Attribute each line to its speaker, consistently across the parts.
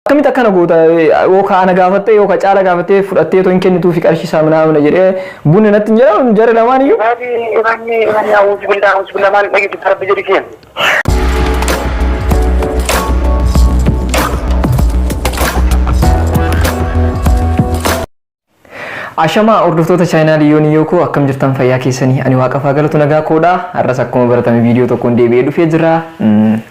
Speaker 1: Kami takkan aku tahu, oka anak gafate, oka cara gafate, furatte itu ingin itu fikir sih sama nama jadi bunyi nanti jara lama ni.
Speaker 2: Ini aku sebentar mana lagi kita harus jadi kian.
Speaker 1: Ashama ordoftoota chaayinaa liyoon yookoo akkam jirtan fayyaa keessanii ani waaqa faagalatu nagaa koodha har'as akkuma baratame viidiyoo tokkoon deebi'ee dhufee jira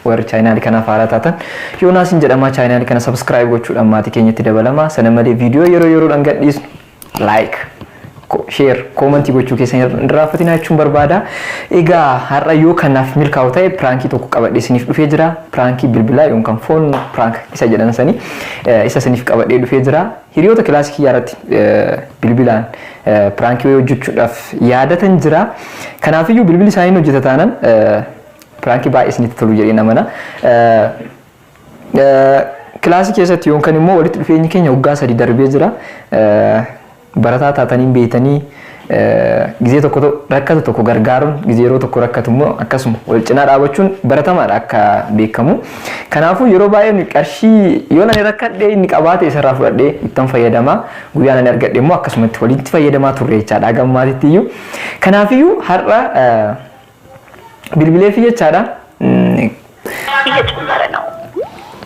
Speaker 1: warri chaayinaa kana faaraa taatan Yoonaasin jedhama chaayinaa kana subscribe gochuudhaan maatii keenyatti dabalama sana malee viidiyoo yeroodhaan gadhiisnu like share comment gochuu keessan raafatina jechuun barbaada egaa har'a yoo kanaaf milkaa'u ta'e pranki tokko qabadhee isiniif dhufee jira pranki bilbilaa yookaan foon prank isa jedhan sanii isa isiniif qabadhee dhufee jira hiriyoota kilaasikii yaaratti bilbilaan pranki hojjechuudhaaf yaadatan jira kanaafiyyuu bilbilli isaanii hojjeta taanan pranki baay'ee isinitti tolu jedhee namana kilaasikii keessatti yookaan immoo walitti dhufeenyi keenya waggaa 3 darbee jira barataa taataniin beetanii gizee tokko rakkatu tokko gargaaruun gizee yeroo tokko rakkatu immoo akkasuma wal cinaa dhaabachuun baratamaadha akka beekamu kanaafuu yeroo baay'ee qarshii yoo nani rakkadhee inni qabaate isarraa fudhadhee ittiin fayyadama guyyaa nani argadhe immoo akkasumatti walitti fayyadamaa turre jechaadha gammaatitti iyyuu kanaafiyyuu har'a bilbilee fi jechaadha
Speaker 3: እየጨመረ ነው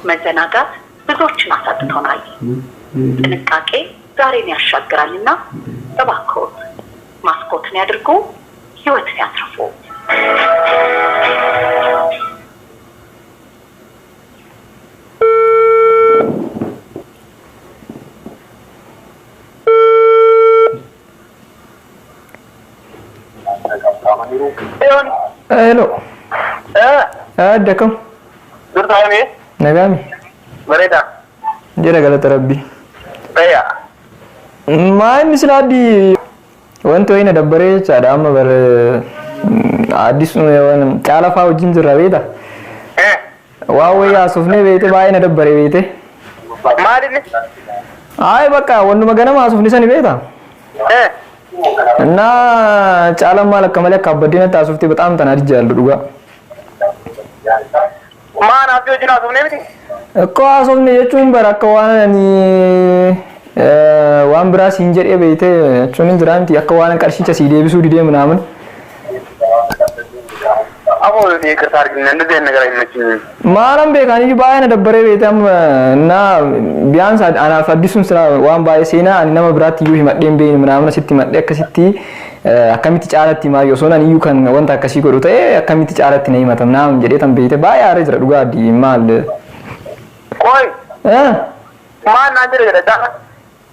Speaker 3: መዘናጋት ብዙዎችን አሳጥቶናል ጥንቃቄ ዛሬን ያሻግራልና እባክዎት ማስኮትን ያድርጉ ህይወትን ያትርፉ
Speaker 1: hello Dekam.
Speaker 2: Durtaani.
Speaker 1: Nagami.
Speaker 2: Mereka.
Speaker 1: Jira galata rabbi.
Speaker 2: Saya.
Speaker 1: Main misaladi wanto ini dabbare cara amma bar adis nu yawan cala fa ujin jira beda. Wow ya sufne bete bayi na dabbare bete.
Speaker 2: Mari ni.
Speaker 1: Ay baka wannu magana ma sufni sani beta. Na cala malak kamale kabadina ta sufti betam tanari jalu duga.
Speaker 2: Mana api ujin asum ni beti?
Speaker 1: Ko asum ni jechun barakawan ni waan biraa siin jedhee beeyte jechuun jiraanti akka waan qarshicha sii deebisuu didee ምናምን
Speaker 2: አሁን ይቅርታ አድርግልኝ እንደዚህ አይነት ነገር አይመችኝም
Speaker 1: ማለም በካኒ ባይነ ደበረ ቤተም እና ቢያንስ አናፍ አዲሱን ስራ ዋን ባይ ሴና አናማ ብራት ይዩ ይመደም በይን ምናምን ሲቲ መደ ከሲቲ አከሚቲ ጫራቲ ማዮ ሶናን ይዩ ከን ወንታ ከሲ ጎዶተ አከሚቲ ጫራቲ ነይ መተም ናም ጀዴተም ቤተ ባይ አረ ጅራ ዱጋዲ ማል
Speaker 2: ቆይ ማን አንጀረ ገዳ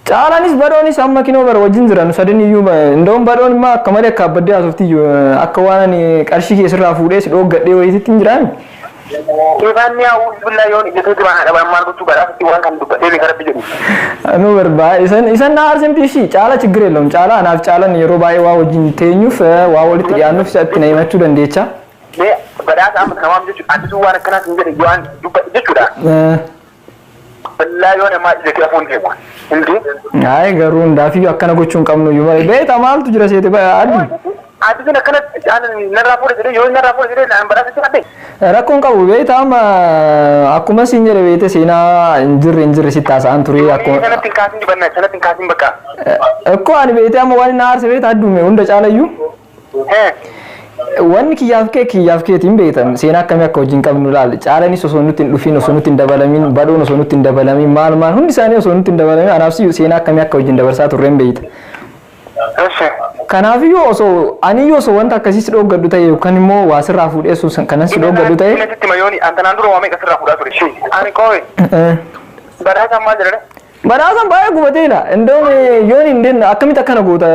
Speaker 1: Caalaanis badoonis amma kinoo bara wajjin jiran sadin iyyuu ndoon badoon ma akka malee akka abbadee asofti akka waan qarshii keessirraa fuudhee si dhoogadhee wayititti hin jiraan.
Speaker 2: Ifaanni yaa bismillah yoon ijjatee jira haadha baan maal gochuu badhaafatti waan kan dubbadhee ni garabbi jedhu.
Speaker 1: Anu barbaa isan na arsimti ishii caala ችግር የለውም caala anaaf caalan yeroo baay'ee waa wajjin teenyuuf waa walitti dhiyaannuuf isatti na himachuu dandeecha.
Speaker 2: Badhaasa amma kanaaf jechuudha addisuu waan akkanaas hin jedhe waan dubbadhe jechuudha. Wallahi yoon amma ijjatee afuun deema.
Speaker 1: Ay garuu ndaafi akkana gochuun qabnu yuma beeta maaltu jira seete addi
Speaker 2: addi akkana narraa fuudhe jedhee yoo narraa fuudhe jedhee naan badhaasatti adde
Speaker 1: rakkoon qabu beeta amma akkuma siin jedhe beete seenaa injirri sitti haasa'an ture akkuma
Speaker 2: sanatti kaasin dibanna sanatti kaasin bakka
Speaker 1: akkoo ani beete amma waan na aarse beeta addume hunda caalayyuu wanni kiyyaaf keetiin beetan seenaa akkamii akka wajjin qabnu laal caalanii osoo nutti hin dhufin osoo nutti hin dabalamin badoon osoo nutti hin dabalamin maal hundi isaanii osoo nutti hin dabalamin anaaf seenaa akkamii akka wajjin dabarsaa turreen beeyta. Kanaafiyyuu osoo aniyyuu osoo wanta akkasiis dhoogadhu ta'e yookaan immoo waa sirraa fuudheessu kanas dhoogadhu ta'e.
Speaker 2: Natti mayooni antanaan dura waa meeqa sirraa fuudhaa ture shii ani qoowe. Badhaasaan maal jedhani?
Speaker 1: Badhaasaan baay'ee gubateedha. Indoon yoon hin akkamitti akkana goota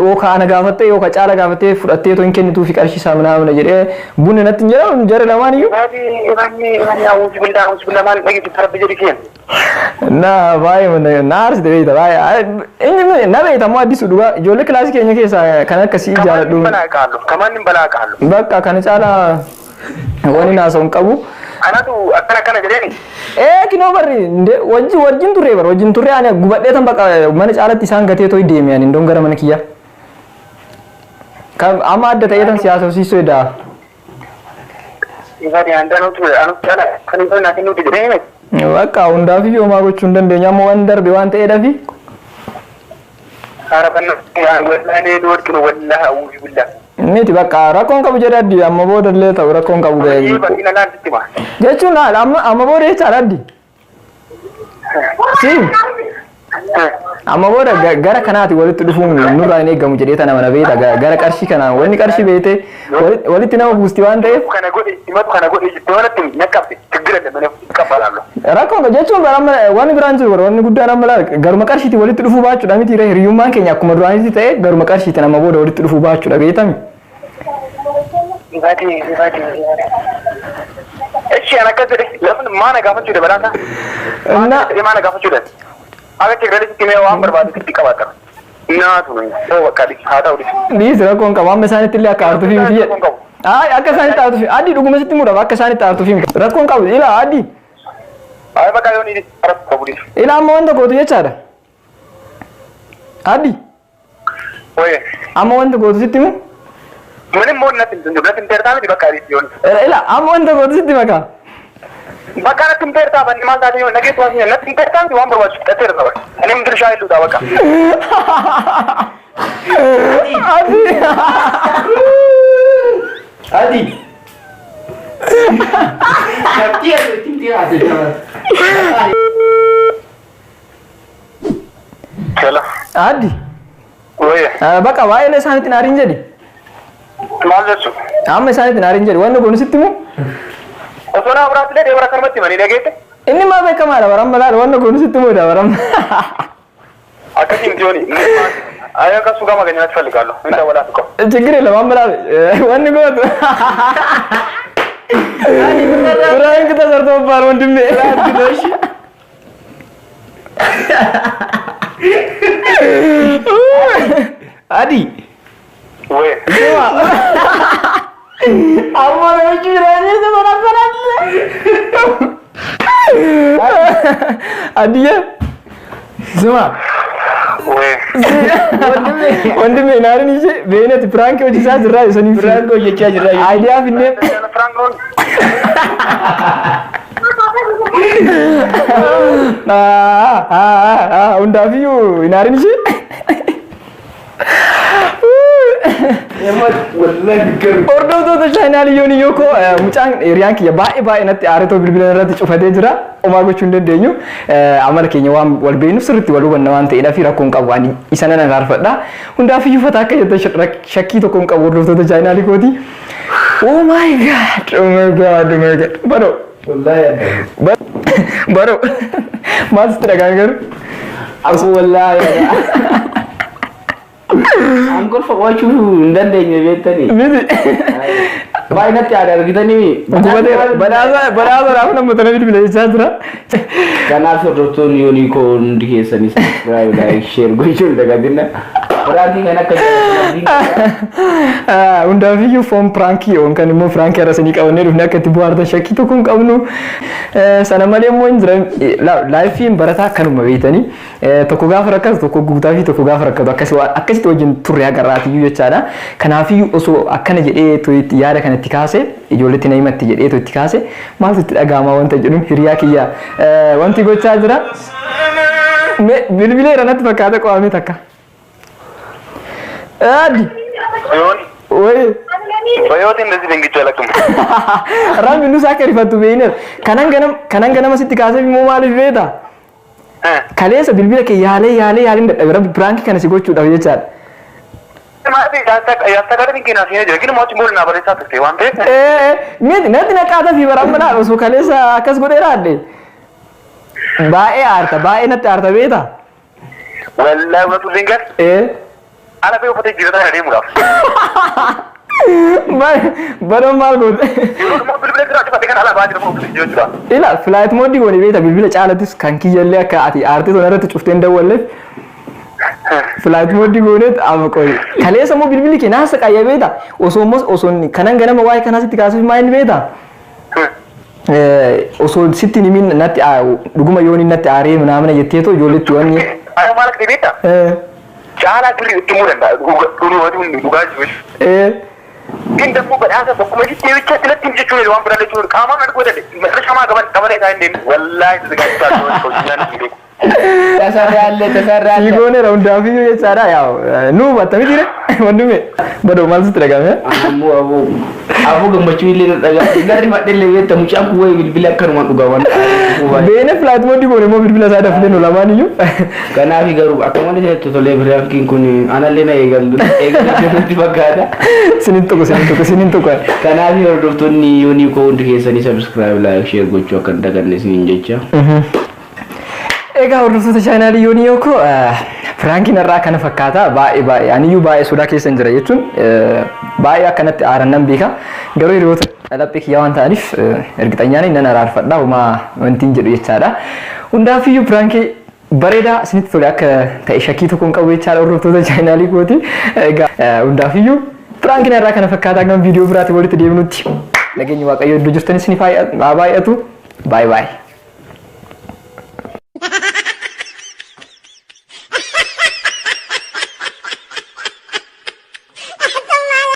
Speaker 1: yookaan ana gaafattee yookaan caala gaafattee fudhattee too hin kennituu fi qarshii isaa mana jedhee bunni natti hin jedhamu jara lamaan iyyuu.
Speaker 2: Ifaanni awuusi bildaa maal dhagi fi tarabbi jedhi kiyyan.
Speaker 1: Na baay'ee na aarsite beeyta baay'ee na beeyta moo addisu dhugaa ijoollee kilaasii keenya keessaa kan akkasii jaaladhu.
Speaker 2: Kamaan hin balaa qaallu.
Speaker 1: Bakka kana caala wani naasa'u hin qabu.
Speaker 2: Anatu akkana jedheni.
Speaker 1: Kinoo barri wajjin turre bar wajjin turre ani gubadhee tan baqa mana caalatti isaan gatee too deeme ani ndon gara mana kiyya. Kam amma adda ta'ee tan siyaasa hosiisoo eda.
Speaker 2: Ifadi andanu tu anu cala kan itu nanti nu dijadiin.
Speaker 1: Bakka hundaafiyyuu homaa gochuu hin dandeenyu amma waan darbe waan ta'eedhaafi.
Speaker 2: Harapan wallahi doorkin wallahi awuubi billah.
Speaker 1: Miti bakka rakkoon qabu jedhe addi amma booda illee ta'u rakkoon qabu ga'e. Jechuun amma booda jechaadha addi. Amma booda gara kanaati walitti dhufuun nurraa hin eegamu jedhee tana mana beeta gara qarshii kanaan wanni qarshii beete walitti nama buusti waan ta'eef.
Speaker 2: Kana godhe jettee wanatti naqqabde tiggira damane qabbalaalo.
Speaker 1: Rakkoon jechuun amma wanni biraan jiru wanni guddaan amma garuma qarshiitti walitti dhufuu baachuudha miti hiriyummaan keenya akkuma duraanitti ta'e garuma qarshiitti amma booda walitti dhufuu baachuudha beetami.
Speaker 2: Echi ana kadere lafun maana gaafachuu de balanta. Maana gaafachuu de. Aga tigirri sitti waan barbaadu sitti qabaata. Naatu nuu bakka haata udi.
Speaker 1: Dhiis rakkoon qaba amma isaanitti illee akka aartuu fi miti. Akka isaanitti aartuu fi addi dhuguma sitti muudama akka isaanitti aartuu fi miti. Rakkoon qabu ila addi.
Speaker 2: Bakka yoo ni rakkoo qabu.
Speaker 1: Ila amma wanta gootu jechaadha. Addi.
Speaker 2: Oye.
Speaker 1: Amma wanta gootu sitti mu.
Speaker 2: Mana mau nanti tertawa di bakar itu.
Speaker 1: Ila, amma wanta gootu sitti maka.
Speaker 2: Bakar nanti tertawa ni maal tadi nanti tuh asnya nanti tertawa di waan berwajib tertawa. Ini mungkin saya itu tahu bakar.
Speaker 1: Adi.
Speaker 4: Dia tu dia ada.
Speaker 2: Salah.
Speaker 1: Adi.
Speaker 2: Oh ya.
Speaker 1: Bakka waa'ee isaaniitiin haariin jedhi.
Speaker 2: Maal jechuun?
Speaker 1: Amma isaaniitiin haariin jedhi wanni kun sitti mu?
Speaker 2: Osoo naa biraatilee deebara kanumatti manii dhageette?
Speaker 1: Inni maa beekamaadha baramma laala wanni kun sitti muudha baramma.
Speaker 2: Akkasiin jooni. Ayaan kan suuqaa magaalatti falliqaallu. Inta walaa tokko.
Speaker 1: Chigiri lama amma laala wanni gootu. Biraan kita sartoo baar wanti mee. Adi.
Speaker 2: Weh.
Speaker 1: Amma nama curangnya sebenar-benar. Adi ya. Semua.
Speaker 2: Weh.
Speaker 1: Wanti mee naari ni je beenati Frank hojii isaa jirraa isanii
Speaker 4: Frank hojjechaa jirra.
Speaker 1: Idea finne.
Speaker 2: Frank
Speaker 1: Hundaafiyyuu hin haarin ishee. Hordoftoota chaayinaal yooniyoo koo mucaan hiriyaan kiyya baay'ee natti aaretoo bilbila irratti cufatee jira. Homaa gochuu hin dandeenyu. Amala keenya waan wal beeknuuf sirriitti wal hubanna waan ta'eedhaaf rakkoon qabu ani isa nan agarfadha. Hundaafiyyuu fataa akka jettan shakkii tokko hin qabu hordoftoota chaayinaalii kooti. Oh my god. Oh my god. Oh my god. Baro.
Speaker 4: Wallahi ada.
Speaker 1: Baro. Maal sitti dhagaan garu?
Speaker 4: Aku wallahi. Angkor fakwachu ndandenya betani.
Speaker 1: Miti.
Speaker 4: Baik nanti ada argitani.
Speaker 1: Badaasa rafu nama tana bilbila jechaa jira.
Speaker 4: Kanaaf hordoftoon yoonii koo hundi keessanii subscribe like share gochuun dagadina. Biraantii kan akka
Speaker 1: hundaafiyyuu foon pirankii yookaan immoo pirankii arasanii qabannee dhufnee akka itti bu'aartan shakkii tokko hin qabnu. Sana malee immoo hin jira laayifiin barataa akkanuma beeytanii tokko gaafa rakkatu tokko guutaa fi tokko gaafa rakkatu akkasitti wajjin turre agarraatiyyuu jechaadha. Kanaafiyyuu osoo akkana jedhee yaada kanatti kaase ijoolletti na himatti jedhee itti kaase maaltu itti dhaga'ama wanta jedhuun hiriyaa kiyya wanti gochaa jira. Bilbileera natti fakkaata qo'amee takka. Adi. Woi.
Speaker 2: Bayooti እንደዚህ ደንግጬ አላውቅም.
Speaker 1: Rambi nusa akka rifatu beeyner kanan ganama sitti kaasee immoo maaliif beeta? Kaleessa bilbila kee yaalee dadhabe rabbi pirankii kana si gochuudhaaf jechaadha.
Speaker 2: Maatii yaastagaadhaan keenyaa seenaa jira. Gini mootii moolii naa barreessaa turte waan ta'eef.
Speaker 1: Miti natti naqaata fi barammanaa osoo kaleessa akkas godhee raadde. Baay'ee natti aarta beeta?
Speaker 2: Wallaahi uumatu zingar. Ana bee uffatee jiraatan adeemuudhaaf.
Speaker 1: Baroon maal goote?
Speaker 2: Yeroo bilbila jira ati kan ala baajira moo bilbila jira.
Speaker 1: Ila flight mode goone beeta bilbila caalattis kan kiyyallee akka ati aartii tola irratti cuftee hin dawwalleef. Flight mode goone ama qoy. Kaleessa moo bilbilli kee naasa qayya beeta? Osoo kanan ganama waa'ee kanaa sitti kaasuuf maa inni beeta? Osoo sitti nimin natti dhuguma yooni natti aaree naamna jetteetoo ijoolletti wanni.
Speaker 2: Ayo maal akka beeta? Caalaa turre itti muu danda'a. Dhugaa jiru. ግን ደግሞ በዳሰ በኮሜዲ ብቻ ስለትም ጭቹ ነው ዋን ብራለ ጭሩ ካማ ነው ወደ መጨረሻማ ገበሬ ታይም እንደ ወላሂ ተዘጋጅታችሁ ነው ኮጂናን እንደ
Speaker 4: ተሰራለ
Speaker 1: ሲጎኔ ነው እንዳፊዩ የጻዳ ያው ኑ ባተሚ ዲረ ወንድሜ በዶ ማልስ ተደጋመ
Speaker 4: አቡ ገመቹ ይለ ተደጋ ጋሪ ማደለ የተ ሙጫን ወይ ቢልቢላ ከርማ ዱጋዋን
Speaker 1: ቤነ ፍላት ሞዲ ቦኔ ሞ ቢልቢላ ሳደፍ ለኖ ለማንዩ
Speaker 4: ከናፊ ገሩ አከማለ ተቶለ ብራንኪን ኩኒ አናሌና ይገሉ ኤግዘንት በጋዳ ሲኒንቶ ከናፊ ወርዶቶኒ ዩኒኮ እንድከሰኒ ሰብስክራይብ ላይክ ሼር ጎቹ ከንደገነሲ እንጀቻ
Speaker 1: Egaa hordoftoota chaayinaalii yoonii ko Firaankiin irraa kana fakkaata baay'ee aniyyuu baay'ee sodaa keessa hin jira jechuun baay'ee akkanatti aarannan beeka garuu hiriyoota laphee kiyyaa waan ta'aniif ergixanyaan nan araarfadha homaa wantiin jedhu jechaadha hundaafiyyuu Firaankii bareedaa isinitti tole akka ta'e shakkii tokko hin qabu jechaadha hordoftoota chaayinaalii kooti egaa hundaafiyyuu Firaankiin irraa kana fakkaata gama viidiyoo biraatti walitti deebinutti nageenyi waaqayyo iddoo jirtan isiniif haa baay'atu baay'ee